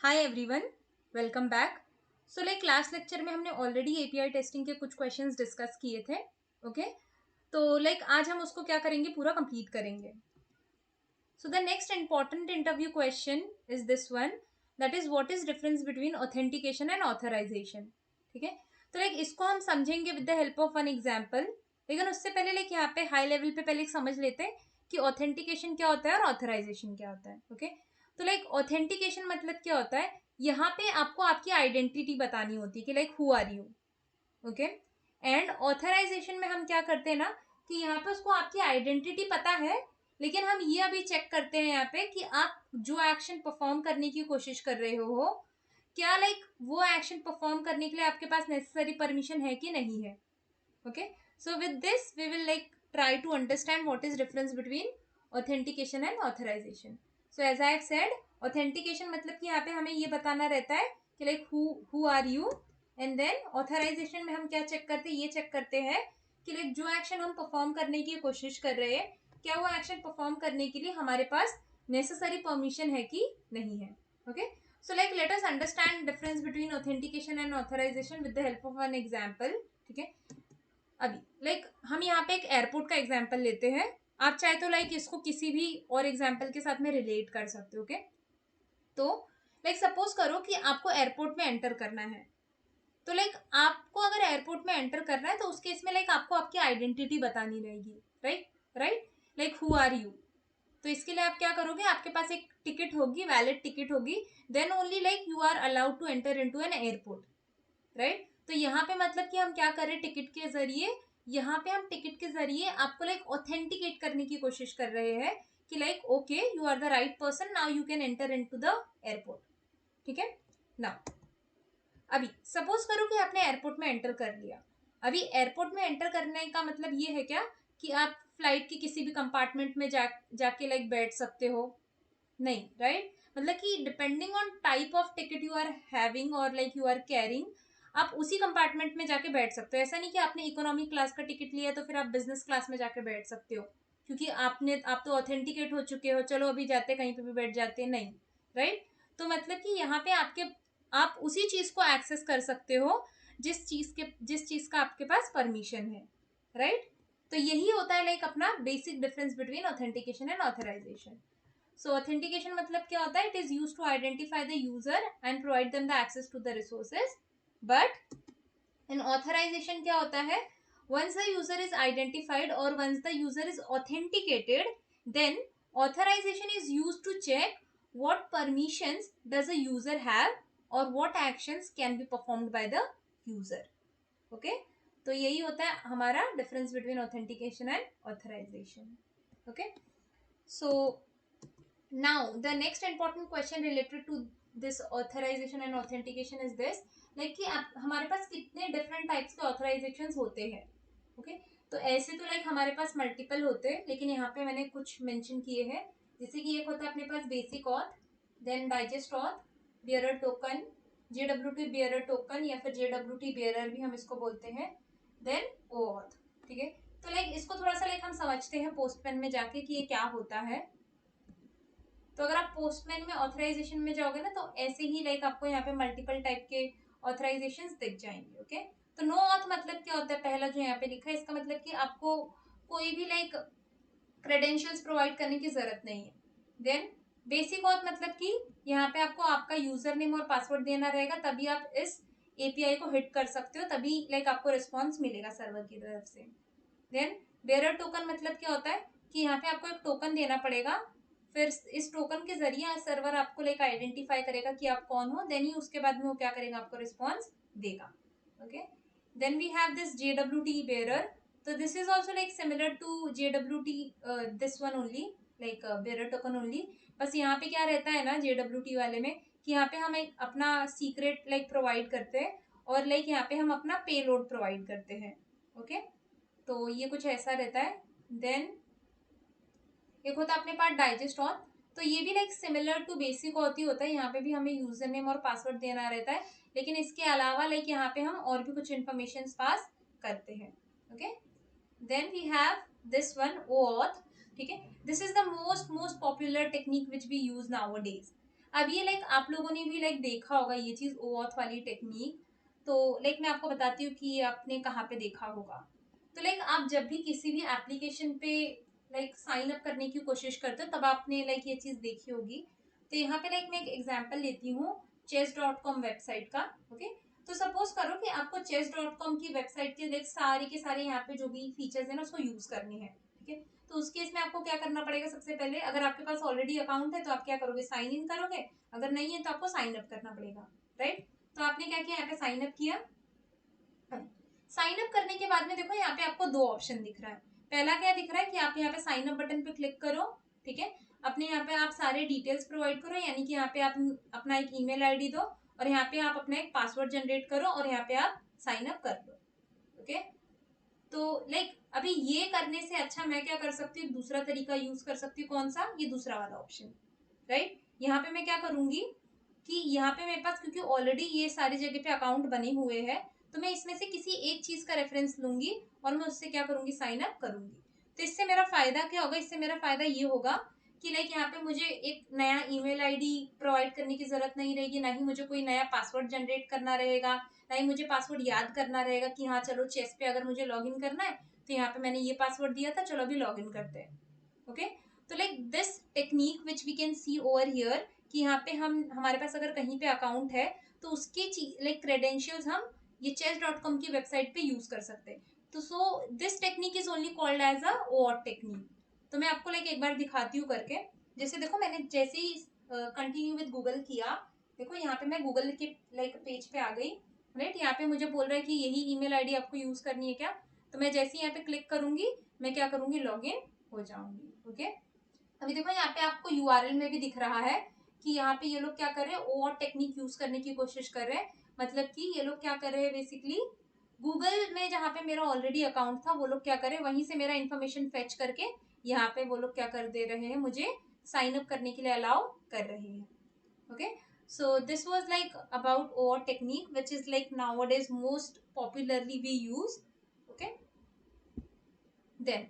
Hi everyone, welcome back. So last lecture में हमने already API testing के कुछ क्वेश्चंस डिस्कस किए थे। ओके तो आज हम उसको क्या करेंगे, पूरा कंप्लीट करेंगे। So the next important interview question is this one, that is what is difference between authentication and authorization. ठीक है, तो इसको हम समझेंगे with the help of one example. लेकिन उससे पहले यहाँ पे हाई लेवल पे पहले समझ लेते हैं कि ऑथेंटिकेशन क्या होता है और ऑथराइजेशन क्या होता है। ओके तो ऑथेंटिकेशन मतलब क्या होता है, यहाँ पे आपको आपकी आइडेंटिटी बतानी होती है कि who are you. Okay and authorization में हम क्या करते हैं ना कि यहाँ पे उसको आपकी आइडेंटिटी पता है, लेकिन हम ये अभी चेक करते हैं यहाँ पे कि आप जो एक्शन परफॉर्म करने की कोशिश कर रहे हो क्या वो एक्शन परफॉर्म करने के लिए आपके पास नेसेसरी परमिशन है कि नहीं है। Okay so with this we will try to understand what is difference between authentication and authorization. So as I have said, authentication मतलब कि यहाँ पे हमें ये बताना रहता है कि who are you, and then authorization में हम क्या चेक करते हैं, ये चेक करते हैं कि जो एक्शन हम परफॉर्म करने की कोशिश कर रहे हैं क्या वो एक्शन परफॉर्म करने के लिए हमारे पास नेसेसरी परमिशन है कि नहीं है। Okay so let us understand difference between authentication and authorization with the help of an example. ठीक है, अभी हम यहाँ पे एक एयरपोर्ट का एग्जाम्पल लेते हैं। आप चाहे तो इसको किसी भी और एग्जाम्पल के साथ में रिलेट कर सकते हो। ओके तो सपोज करो कि आपको एयरपोर्ट में एंटर करना है, तो आपको अगर एयरपोर्ट में एंटर करना है तो उस केस में आपको आपकी आइडेंटिटी बतानी रहेगी। Right who are you. तो इसके लिए आप क्या करोगे, आपके पास एक टिकट होगी, वैलिड टिकट होगी, then only you are allowed to enter into an airport. Right तो यहाँ पे मतलब कि हम क्या कर रहे हैं, टिकट के जरिए, यहाँ पे हम टिकट के जरिए आपको ऑथेंटिकेट करने की कोशिश कर रहे हैं कि okay you are the right person, now you can enter into the airport. ठीक है ना, अभी सपोज करो कि आपने एयरपोर्ट में एंटर कर लिया। अभी एयरपोर्ट में एंटर करने का मतलब ये है क्या कि आप फ्लाइट के किसी भी कंपार्टमेंट में जाके बैठ सकते हो, नहीं। राइट मतलब कि depending on type of ticket you are having और यू आर कैरिंग, आप उसी कंपार्टमेंट में जाके बैठ सकते हो। ऐसा नहीं कि आपने इकोनॉमी क्लास का टिकट लिया तो फिर आप बिजनेस क्लास में जाके बैठ सकते हो, क्योंकि आप तो ऑथेंटिकेट हो चुके हो, चलो अभी जाते कहीं पे भी बैठ जाते, नहीं। राइट तो मतलब कि यहाँ पे आप उसी चीज को एक्सेस कर सकते हो जिस चीज का आपके पास परमिशन है। राइट तो यही होता है अपना basic difference between authentication and authorization. So authentication मतलब क्या होता है, it is used to identify the user and provide them the access to the resources. But in authorization क्या होता है, once the user is identified or once the user is authenticated, then authorization is used to check what permissions does a user have or what actions can be performed by the user. Okay तो यही होता है हमारा difference between authentication and authorization. Okay so now the next important question related to this authorization and authentication is this, कि हमारे पास कितने different types के authorisation होते हैं। ओके तो ऐसे तो हमारे पास मल्टीपल होते हैं, लेकिन यहाँ पे मैंने कुछ मेंशन किए हैं। जैसे कि एक होता है अपने पास basic auth, then digest auth, bearer token, JWT bearer token या फिर जेडब्ल्यूटी बियरर भी हम इसको बोलते हैं, देन ओ ऑथ। ठीक है तो इसको थोड़ा सा हम समझते हैं पोस्टमैन में जाके कि ये क्या होता है। तो अगर आप पोस्टमैन में ऑथराइजेशन में जाओगे ना तो ऐसे ही आपको यहाँ पे मल्टीपल टाइप के ऑथराइजेशंस दिख जाएंगे। ओके तो नो ऑथ मतलब क्या होता है, पहला जो यहाँ पे लिखा है इसका मतलब कि आपको कोई भी क्रेडेंशियल्स प्रोवाइड करने की जरूरत नहीं है। देन बेसिक ऑथ मतलब कि यहाँ पे आपको आपका यूजर नेम और पासवर्ड देना रहेगा, तभी आप इस एपीआई को हिट कर सकते हो, तभी आपको रिस्पॉन्स मिलेगा सर्वर की तरफ से। देन बेरर टोकन मतलब क्या होता है कि यहाँ पे आपको एक टोकन देना पड़ेगा, फिर इस टोकन के जरिए सर्वर आपको आइडेंटिफाई करेगा कि आप कौन हो, देन ही उसके बाद में वो क्या करेगा, आपको रिस्पॉन्स देगा। Okay then we have this JWT bearer, तो this is also similar to JWT, this one only bearer token only. बस यहाँ पे क्या रहता है ना जेडब्ल्यूटी वाले में कि यहाँ पे हम एक अपना सीक्रेट प्रोवाइड करते हैं और यहाँ पे हम अपना पेलोड प्रोवाइड करते हैं। ओके तो ये कुछ ऐसा रहता है। देन एक होता है अपने पास डाइजेस्ट ऑथ, तो ये भी सिमिलर टू बेसिक ऑथ ही होता है। यहाँ पे भी हमें यूजर नेम और पासवर्ड देना रहता है, लेकिन इसके अलावा यहाँ पे हम और भी कुछ इन्फॉर्मेशन पास करते हैं। Okay then we have this one OAuth. ठीक है this is the most popular technique which we use nowadays. अब ये लाइक आप लोगों ने भी लाइक देखा होगा ये चीज OAuth वाली टेक्निक। तो लाइक मैं आपको बताती हूँ कि ये आपने कहाँ पे देखा होगा। तो लाइक आप जब भी किसी भी एप्लीकेशन पे लाइक साइन अप करने की कोशिश करते हो तब आपने लाइक ये चीज देखी होगी। तो यहाँ पे लाइक मैं एक एग्जांपल लेती हूँ chess.com वेबसाइट का। ओके, तो सपोज करो कि आपको chess.com की वेबसाइट के लाइक सारे के सारे यहाँ पे जो भी फीचर्स है ना उसको यूज करने हैं। ठीक है, तो उस केस में आपको क्या करना पड़ेगा, सबसे पहले अगर आपके पास ऑलरेडी अकाउंट है तो आप क्या करोगे, साइन इन करोगे। अगर नहीं है तो आपको साइन अप करना पड़ेगा, राइट। तो आपने क्या किया, यहाँ पे साइन अप किया। साइन अप करने के बाद में देखो यहाँ पे आपको दो ऑप्शन दिख रहा है। पहला क्या दिख रहा है कि आप यहाँ पे साइन अप बटन पे क्लिक करो। ठीक है, अपने यहाँ पे आप सारे डिटेल्स प्रोवाइड करो, यानी कि यहाँ पे आप अपना एक ईमेल आईडी दो और यहाँ पे आप अपना एक पासवर्ड जनरेट करो और यहाँ पे आप साइन अप कर दो। ओके, तो लाइक अभी ये करने से अच्छा मैं क्या कर सकती हूँ, दूसरा तरीका यूज कर सकती हूँ। कौन सा, ये दूसरा वाला ऑप्शन, राइट। यहाँ पे मैं क्या करूंगी कि यहाँ पे मेरे पास क्योंकि ऑलरेडी ये सारी जगह पे अकाउंट बने हुए हैं, तो मैं इसमें से किसी एक चीज का रेफरेंस लूंगी और मैं उससे क्या करूंगी, साइन अप करूंगी। तो इससे मेरा फायदा क्या होगा, इससे मेरा फायदा ये होगा कि लाइक यहाँ पे मुझे एक नया ईमेल आईडी प्रोवाइड करने की जरूरत नहीं रहेगी, ना ही मुझे कोई नया पासवर्ड जनरेट करना रहेगा, ना ही मुझे पासवर्ड याद करना रहेगा कि हाँ चलो चेस पे अगर मुझे लॉग इन करना है तो यहाँ पे मैंने ये पासवर्ड दिया था, चलो अभी लॉग इन करते हैं। ओके, तो like this technique which we can see over here कि यहाँ पे हम हमारे पास अगर कहीं पे अकाउंट है तो उसके लाइक क्रेडेंशियल्स हम ये chess.com की वेबसाइट पे यूज कर सकते हैं। तो so this technique is only called as a OAuth technique. तो मैं आपको लाइक एक बार दिखाती हूँ करके। जैसे देखो मैंने जैसे ही कंटिन्यू विद गूगल किया, देखो यहाँ पे मैं गूगल के लाइक पेज पे आ गई, राइट। यहाँ पे मुझे बोल रहा है कि यही ईमेल आईडी आपको यूज करनी है क्या। तो मैं जैसे ही यहाँ पे क्लिक करूंगी मैं क्या करूंगी, लॉग इन हो जाऊंगी। ओके, अभी देखो यहाँ पे आपको URL में भी दिख रहा है कि यहाँ पे ये लोग क्या कर रहे हैं, OAuth टेक्निक यूज करने की कोशिश कर रहे हैं। मतलब कि ये लोग क्या कर रहे हैं, बेसिकली गूगल में जहाँ पे मेरा ऑलरेडी अकाउंट था वो लोग क्या कर रहे हैं, वहीं से मेरा इन्फॉर्मेशन फेच करके यहाँ पे वो लोग क्या कर दे रहे हैं, मुझे साइन अप करने के लिए अलाउ कर रहे हैं। Okay, so this was like about OAuth technique which is like nowadays most popularly we use. Okay, then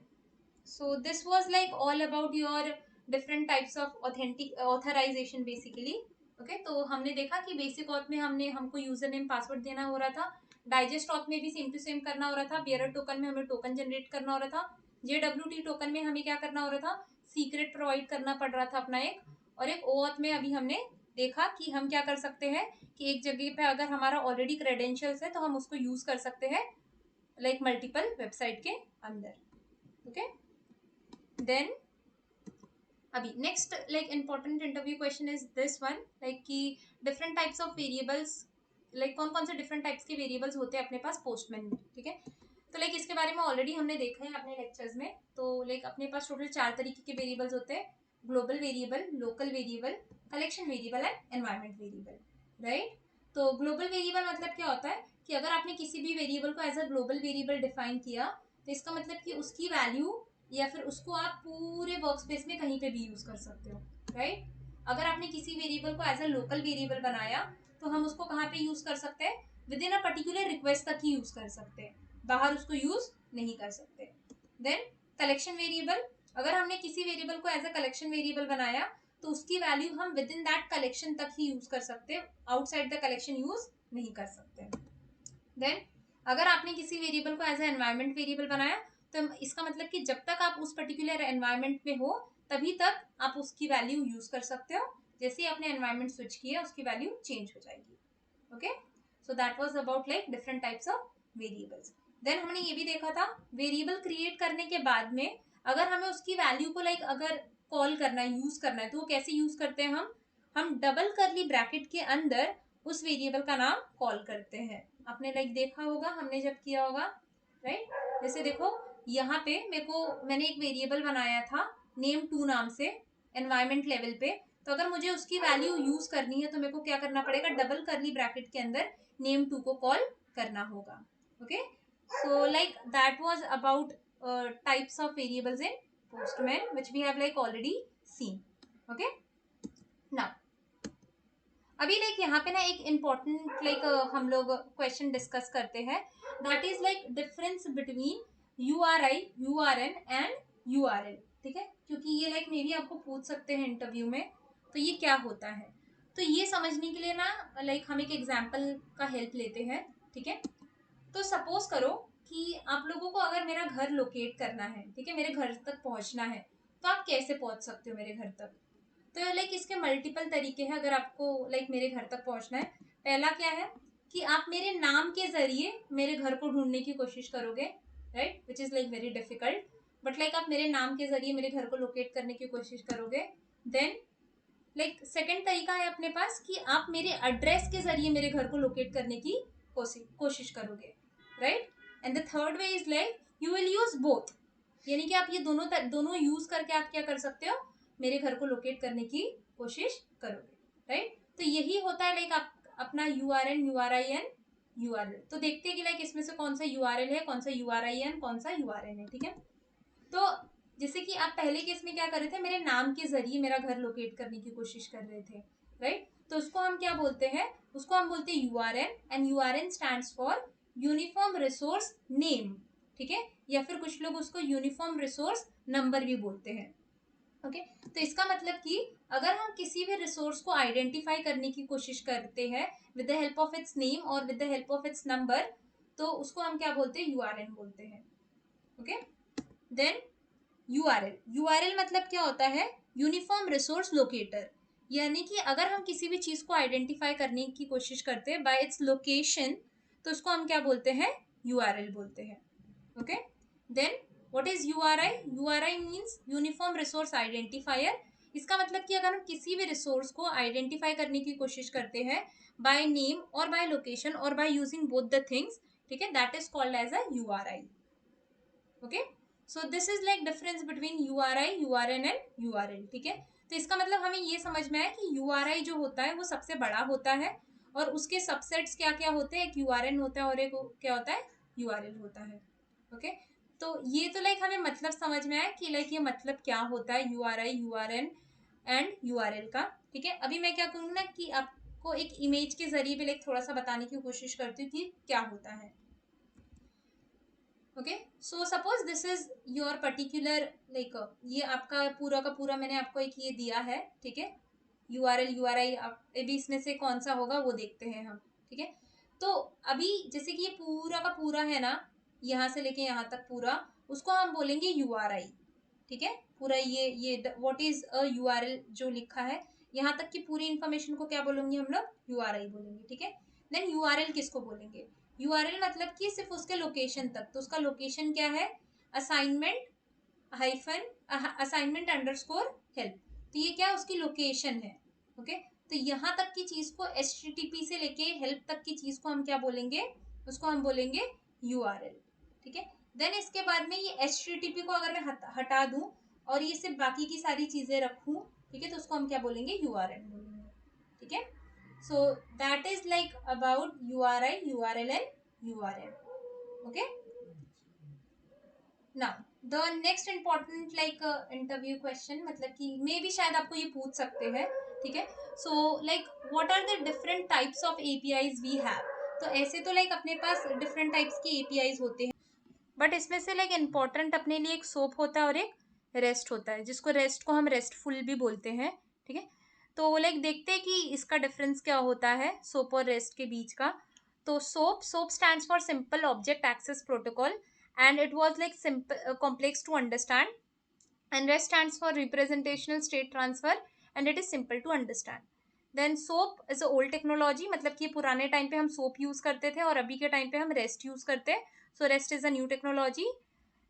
so this was like all about your different types of authentic authorization basically. Okay, तो हमने देखा कि basic auth में हमको user name password देना हो रहा था, डाइजेस्ट ऑथ में भी सेम टू सेम करना हो रहा था, बियरर टोकन में हमें टोकन जनरेट करना हो रहा था, JWT टोकन में हमें क्या करना हो रहा था, सीक्रेट प्रोवाइड करना पड़ रहा था अपना एक। और एक OAuth में अभी हमने देखा कि हम क्या कर सकते हैं कि एक जगह पे अगर हमारा ऑलरेडी क्रेडेंशियल्स है तो हम उसको यूज कर सकते हैं लाइक मल्टीपल वेबसाइट के अंदर। ओके, देन अभी next like important interview question is this one, like कि different types of variables, like कौन कौन से डिफरेंट टाइप्स के वेरिएबल्स होते हैं अपने पास पोस्टमैन में। ठीक है, तो लाइक इसके बारे में ऑलरेडी हमने देखा है अपने लेक्चर्स में। तो लाइक अपने पास टोटल 4 तरीके के वेरिएबल्स होते हैं, global variable, local variable, collection variable and environment variable, right. तो ग्लोबल वेरिएबल मतलब क्या होता है कि अगर आपने किसी भी वेरिएबल को as a global variable define किया तो इसका मतलब कि उसकी वैल्यू या फिर उसको आप पूरे वर्क स्पेस में कहीं पे भी यूज कर सकते हो, राइट। अगर आपने किसी वेरिएबल को एज अ लोकल वेरिएबल बनाया तो हम उसको कहाँ पे यूज कर सकते हैं, with in a particular request तक ही यूज कर सकते हैं, बाहर उसको यूज नहीं कर सकते। देन कलेक्शन वेरिएबल, अगर हमने किसी वेरिएबल को एज अ कलेक्शन वेरिएबल बनाया तो उसकी वैल्यू हम विद इन दैट कलेक्शन तक ही यूज कर सकते हैं, आउटसाइड द कलेक्शन यूज नहीं कर सकते। देन अगर आपने किसी वेरिएबल को एज ए एनवायरमेंट वेरिएबल बनाया तो इसका मतलब कि जब तक आप उस पर्टिकुलर एनवायरमेंट में हो तभी तक आप उसकी वैल्यू यूज कर सकते हो, जैसे ही आपने एनवायरमेंट स्विच किया उसकी वैल्यू चेंज हो जाएगी। Okay, so that was about like different types of variables. Then हमने ये भी देखा था वेरिएबल क्रिएट करने के बाद में अगर हमें उसकी वैल्यू को लाइक अगर कॉल करना है, यूज करना है, तो वो कैसे यूज करते हैं, हम डबल करली ब्रैकेट के अंदर उस वेरिएबल का नाम कॉल करते हैं। आपने लाइक देखा होगा हमने जब किया होगा, राइट। जैसे देखो यहाँ पे मैंने एक वेरिएबल बनाया था name2 नाम से एनवायरमेंट लेवल पे, तो अगर मुझे उसकी वैल्यू यूज करनी है तो मेरे को क्या करना पड़ेगा, डबल करली ब्रैकेट के अंदर name2 को कॉल करना होगा। Okay, so like that was about types of variables in Postman which we have like already seen. Okay, now अभी लाइक यहाँ पे ना एक इम्पोर्टेंट लाइक हम लोग क्वेश्चन डिस्कस करते हैं, that is like difference between URI, URN and URL। ठीक है, क्योंकि ये लाइक मे भी आपको पूछ सकते हैं इंटरव्यू में, तो ये क्या होता है। तो ये समझने के लिए ना लाइक हम एक एग्जाम्पल का हेल्प लेते हैं, ठीक है। तो सपोज करो कि आप लोगों को अगर मेरा घर लोकेट करना है, ठीक है, मेरे घर तक पहुंचना है, तो आप कैसे पहुंच सकते हो मेरे घर तक। तो लाइक इसके मल्टीपल तरीके हैं अगर आपको लाइक मेरे घर तक पहुंचना है। पहला क्या है कि आप मेरे नाम के जरिए मेरे घर को ढूंढने की कोशिश करोगे, right, which is like very difficult, but like आप मेरे नाम के जरिए मेरे घर को लोकेट करने की कोशिश करोगे। देन लाइक सेकंड तरीका है अपने पास कि आप मेरे एड्रेस के जरिए मेरे घर को लोकेट करने की कोशिश करोगे, right. And the third way is like you will use both, यानी कि आप ये दोनों यूज करके आप क्या कर सकते हो, मेरे घर को लोकेट करने की कोशिश करोगे, राइट। तो यही होता है लाइक आप अपना URN, URI एंड URL। तो देखते हैं कि लाइक इसमें से कौन सा URL है, कौन सा URI है, कौन सा URN है, ठीक है। तो जैसे कि आप पहले केस में क्या कर रहे थे, मेरे नाम के जरिए मेरा घर लोकेट करने की कोशिश कर रहे थे, राइट। तो उसको हम क्या बोलते हैं, उसको हम बोलते हैं URN, and URN stands for uniform resource name, ठीक है, या फिर कुछ लोग उसको यूनिफॉर्म रिसोर्स नंबर भी बोलते हैं, ओके। तो इसका मतलब कि अगर हम किसी भी रिसोर्स को आइडेंटिफाई करने की कोशिश करते हैं with the help of its name और with the help of its number, तो उसको हम क्या बोलते हैं, URN बोलते हैं, ओके। देन URL मतलब क्या होता है, यूनिफॉर्म रिसोर्स लोकेटर, यानी कि अगर हम किसी भी चीज को आइडेंटिफाई करने की कोशिश करते हैं बाय इट्स लोकेशन, तो उसको हम क्या बोलते हैं, URL बोलते हैं, okay. Then what is URI means uniform resource identifier. इसका मतलब कि अगर हम किसी भी रिसोर्स को आइडेंटिफाई करने की कोशिश करते हैं बाय नेम और बाय लोकेशन और by using both the things, ठीक है, that is called as a URI, okay. So this is like difference between URI, URN and URL, ठीक है। तो इसका मतलब हमें ये समझ में आया कि URI जो होता है वो सबसे बड़ा होता है और उसके सबसेट्स क्या क्या होते हैं, एक URN होता है और एक क्या होता है, URL होता है, ओके। तो ये तो लाइक हमें मतलब समझ में आया कि लाइक ये मतलब क्या होता है URI, URN एंड URL का, ठीक है। अभी मैं क्या करूँगी ना कि आपको एक इमेज के जरिए भी लाइक थोड़ा सा बताने की कोशिश करती हूँ कि क्या होता है, okay. So suppose this is your particular like ये आपका पूरा का पूरा मैंने आपको एक ये दिया है, ठीक है, URL, URI, अभी इसमें से कौन सा होगा वो देखते हैं हम, ठीक है। तो अभी जैसे कि ये पूरा का पूरा है ना, यहाँ से लेके यहाँ तक पूरा, उसको हम बोलेंगे URI, ठीक है। पूरा ये व्हाट इज अ URL जो लिखा है, यहाँ तक की पूरी इन्फॉर्मेशन को क्या बोलेंगे हम लोग, URI बोलेंगे, ठीक है। देन URL किसको बोलेंगे, URL मतलब कि सिर्फ उसके लोकेशन तक, तो उसका लोकेशन क्या है, assignment hyphen assignment underscore help, तो ये क्या उसकी लोकेशन है, ओके। तो यहाँ तक की चीज को HTTP से लेके हेल्प तक की चीज को हम क्या बोलेंगे, उसको हम बोलेंगे URL, ठीक है। देन इसके बाद में ये HTTP को अगर मैं हटा दूं और ये सिर्फ बाकी की सारी चीजें रखूं, ठीक है, तो उसको हम क्या बोलेंगे, URL बोलेंगे, ठीक है। So that is like about URI, URL and URL, okay. Now the next important like interview question, मतलब कि मे भी शायद आपको ये पूछ सकते हैं, ठीक है। So like what are the different types of APIs we have. तो ऐसे तो लाइक अपने पास डिफरेंट टाइप्स की APIs होते हैं, बट इसमें से लाइक इम्पोर्टेंट अपने लिए एक सोप होता है और एक रेस्ट होता है, जिसको रेस्ट को हम रेस्टफुल भी बोलते हैं, ठीक है। तो लाइक देखते हैं कि इसका डिफरेंस क्या होता है सोप और रेस्ट के बीच का। तो SOAP stands for simple object access protocol and it was like simple complex to understand, and rest stands for representational state transfer and it is simple to understand. then soap is a old technology, मतलब कि पुराने time पे हम soap use करते थे और अभी के टाइम पे हम रेस्ट यूज करते हैं, so rest is a new technology.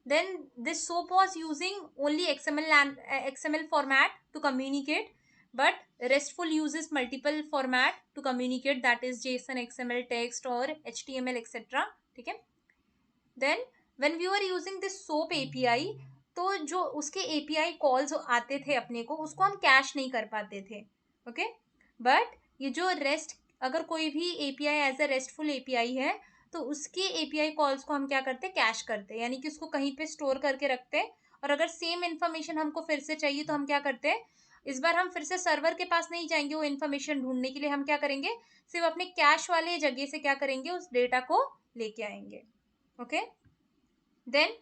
then this soap was using only XML format to communicate, but restful uses multiple format to communicate, that is JSON, XML, text or HTML etc, ठीक है। Then when we are using this SOAP API, तो जो उसके API calls आते थे अपने को, उसको हम कैश नहीं कर पाते थे, ओके। बट ये जो रेस्ट, अगर कोई भी API as a RESTful API है, तो उसके API कॉल्स को हम क्या करते, कैश करते, यानी कि उसको कहीं पे स्टोर करके रखते, और अगर सेम इन्फॉर्मेशन हमको फिर से चाहिए तो हम क्या करते हैं, इस बार हम फिर से सर्वर के पास नहीं जाएंगे वो इन्फॉर्मेशन ढूंढने के लिए, हम क्या करेंगे, सिर्फ अपने कैश वाले जगह से क्या करेंगे, उस डेटा को लेके आएंगे, ओके। देन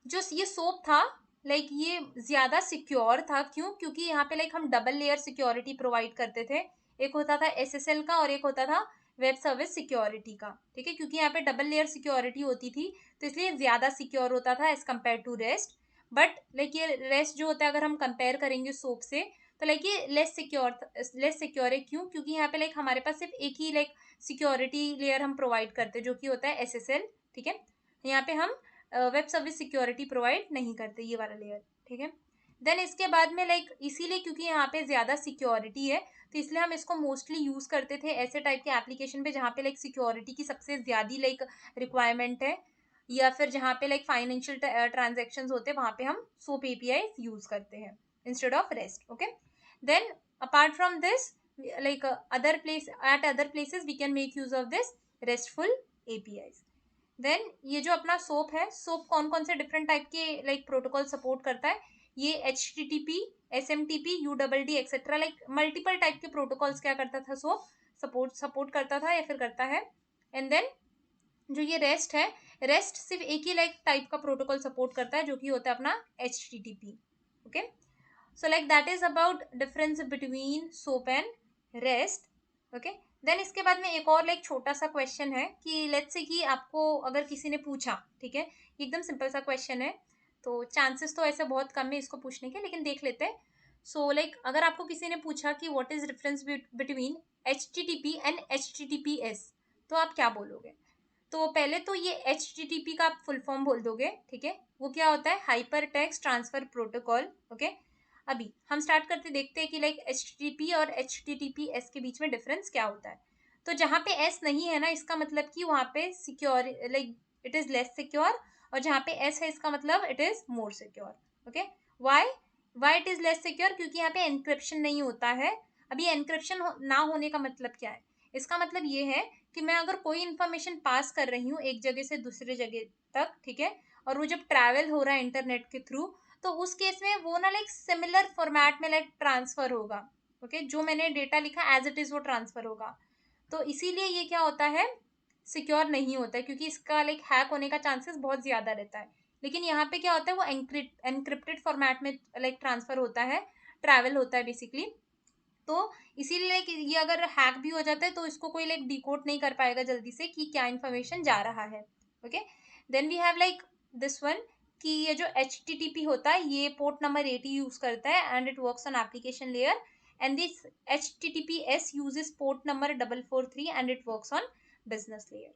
जो ये सोप था लाइक ये ज्यादा सिक्योर था, क्यों, क्योंकि यहाँ पे लाइक हम डबल लेयर सिक्योरिटी प्रोवाइड करते थे। एक होता था SSL का और एक होता था वेब सर्विस सिक्योरिटी का, ठीक है, क्योंकि यहाँ पे डबल लेयर सिक्योरिटी होती थी तो इसलिए ज़्यादा सिक्योर होता था as compare to REST. But like ये रेस्ट जो होता है अगर हम कंपेयर करेंगे सोप से तो लाइक ये लेस सिक्योर है। क्यों? क्योंकि यहाँ पे लाइक हमारे पास सिर्फ एक ही लाइक सिक्योरिटी लेयर हम प्रोवाइड करते हैं जो कि होता है SSL, ठीक है। यहाँ पे हम वेब सर्विस सिक्योरिटी प्रोवाइड नहीं करते, ये वाला लेयर, ठीक है। देन इसके बाद में लाइक इसीलिए क्योंकि यहाँ पे ज़्यादा सिक्योरिटी है तो इसलिए हम इसको मोस्टली यूज़ करते थे ऐसे टाइप के एप्लीकेशन पे जहाँ पे लाइक सिक्योरिटी की सबसे ज़्यादा लाइक रिक्वायरमेंट है, या फिर जहाँ पे लाइक फाइनेंशियल ट्रांजेक्शन्स होते हैं वहाँ पे हम सोप API यूज़ करते हैं instead of REST, okay. Then apart from this like other places we can make use of this RESTful APIs। देन ये जो अपना सोप है, सोप कौन कौन से डिफरेंट टाइप के लाइक प्रोटोकॉल सपोर्ट करता है, ये HTTP, SMTP, UDD etcetera like multiple type के प्रोटोकॉल्स क्या करता था सोप सपोर्ट करता था या फिर करता है। एंड देन जो ये रेस्ट है, रेस्ट सिर्फ एक ही लाइक टाइप का प्रोटोकॉल सपोर्ट करता है जो कि होता है अपना HTTP, okay. So like that is about difference between SOAP and REST, okay. Then इसके बाद में एक और लाइक छोटा सा क्वेश्चन है कि लेट्स से कि आपको अगर किसी ने पूछा, ठीक है, एकदम सिंपल सा क्वेश्चन है तो चांसेस तो ऐसे बहुत कम है इसको पूछने के, लेकिन देख लेते हैं। सो लाइक अगर आपको किसी ने पूछा कि what is difference between HTTP and HTTPS, तो आप क्या बोलोगे? तो पहले तो ये HTTP का आप फुल फॉर्म बोल दोगे, ठीक है, वो क्या होता है, hyper text transfer protocol, okay. अभी हम स्टार्ट करते देखते हैं कि लाइक HTTP और HTTPS के बीच में डिफरेंस क्या होता है। तो जहाँ पे S नहीं है ना, इसका मतलब कि वहाँ पे secure like it is less secure, और जहाँ पे S है इसका मतलब it is more secure, okay. Why why it is less secure? क्योंकि यहाँ पे एनक्रिप्शन नहीं होता है। अभी एनक्रिप्शन ना होने का मतलब क्या है? इसका मतलब ये है कि मैं अगर कोई इन्फॉर्मेशन पास कर रही हूँ एक जगह से दूसरे जगह तक, ठीक है, और वो जब ट्रैवल हो रहा है इंटरनेट के थ्रू, तो उस केस में वो ना लाइक सिमिलर फॉर्मेट में लाइक ट्रांसफर होगा, ओके। जो मैंने डेटा लिखा एज इट इज वो ट्रांसफर होगा। तो इसीलिए ये क्या होता है, सिक्योर नहीं होता है, क्योंकि इसका लाइक हैक होने का चांसेस बहुत ज़्यादा रहता है। लेकिन यहाँ पे क्या होता है, वो एनक्रिप्टेड फॉर्मेट में लाइक ट्रांसफर होता है, ट्रैवल होता है बेसिकली। तो इसीलिए लाइक ये अगर हैक भी हो जाता है तो इसको कोई लाइक डिकोड नहीं कर पाएगा जल्दी से कि क्या इन्फॉर्मेशन जा रहा है, okay. Then we have like this one कि ये जो HTTP होता है ये पोर्ट नंबर 80 यूज करता है and it works on application layer, and this HTTPS uses port number 443 and it works on business layer,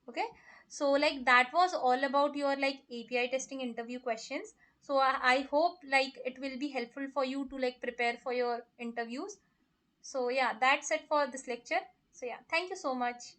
okay. So like that was all about your like API testing interview questions. So I hope like it will be helpful for you to like prepare for your interviews. So yeah, that's it for this lecture. So yeah, thank you so much.